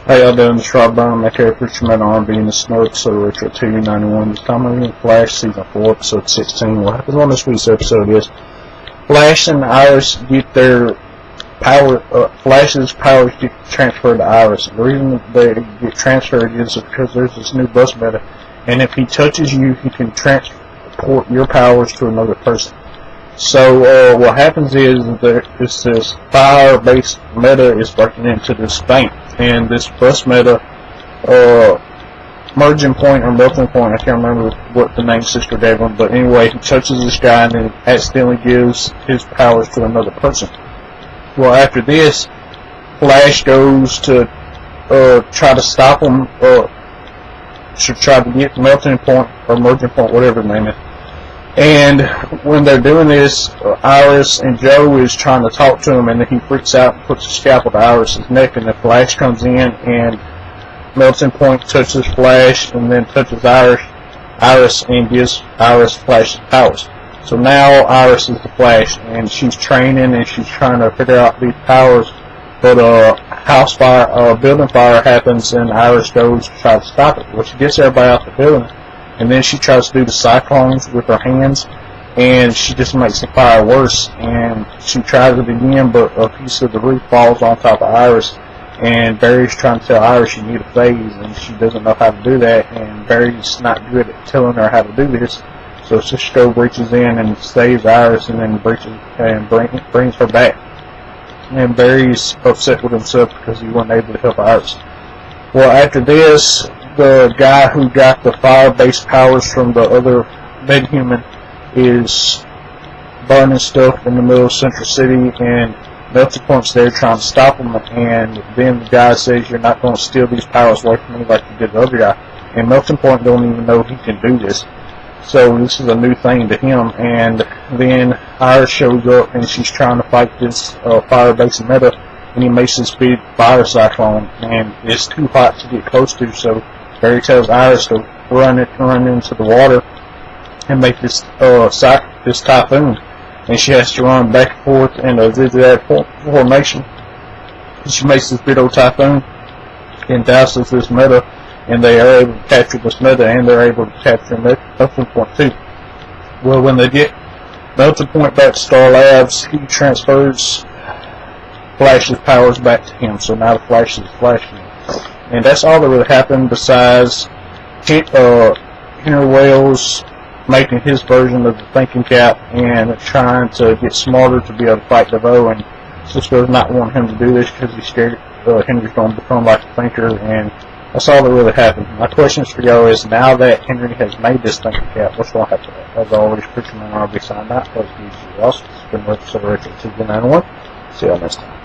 How y'all doing? This is Rob Brown, my character Tremendous R&B in the Snow, so Retro 291. This time I'm in Flash Season 4, Episode 16. What happens on this week's episode is Flash and Iris get their power, Flash's powers get transferred to Iris. The reason they get transferred is because there's this new bus meta, and if he touches you, he can transport your powers to another person. So what happens is that this fire-based meta is breaking into this bank, and this bus meta, merging point or melting point, I can't remember what the name sister gave him, but anyway, he touches this guy and then accidentally gives his powers to another person. Well, after this, Flash goes to try to stop him, to try to get melting point or merging point, whatever the name is. And when they're doing this, Iris and Joe is trying to talk to him, and then he freaks out and puts a scalpel to Iris' neck, and the Flash comes in, and Melting Point touches Flash, and then touches Iris and gives Iris Flash's powers. So now Iris is the Flash, and she's training, and she's trying to figure out these powers, but building fire happens, and Iris goes to try to stop it. Well, she gets everybody out the building, and then she tries to do the cyclones with her hands, and she just makes the fire worse. And she tries it again, but a piece of the roof falls on top of Iris, and Barry's trying to tell Iris you need a phase, and she doesn't know how to do that, and Barry's not good at telling her how to do this. So Cisco reaches in and saves Iris, and then brings her back. And Barry's upset with himself because he wasn't able to help Iris. Well, after this, the guy who got the fire-based powers from the other Medhuman is burning stuff in the middle of Central City, and Melting Point's there trying to stop him, and then the guy says, "You're not going to steal these powers away from me like you did the other guy." And Melting Point don't even know he can do this. So this is a new thing to him, and then Iris shows up, and she's trying to fight this fire-based meta, and he makes this big fire cyclone, and it's too hot to get close to, so Barry tells Iris to run into the water and make this typhoon, and she has to run back and forth in a zigzag formation. And she makes this big old typhoon and douses this meta, and they are able to capture this meta, and they're able to capture Melting Point too. Well, when they get Melting Point back to Star Labs, he transfers Flash's powers back to him, so now the Flash is flashing. And that's all that really happened besides Henry Wells making his version of the thinking cap and trying to get smarter to be able to fight DeVoe, and Cisco's not wanting him to do this because he's scared Henry's going to become like a thinker, and that's all that really happened. My questions for y'all is, now that Henry has made this thinking cap, what's going to happen? As always, Fisherman RB signed out. That's usually awesome. It's been Retro 291. See y'all next time.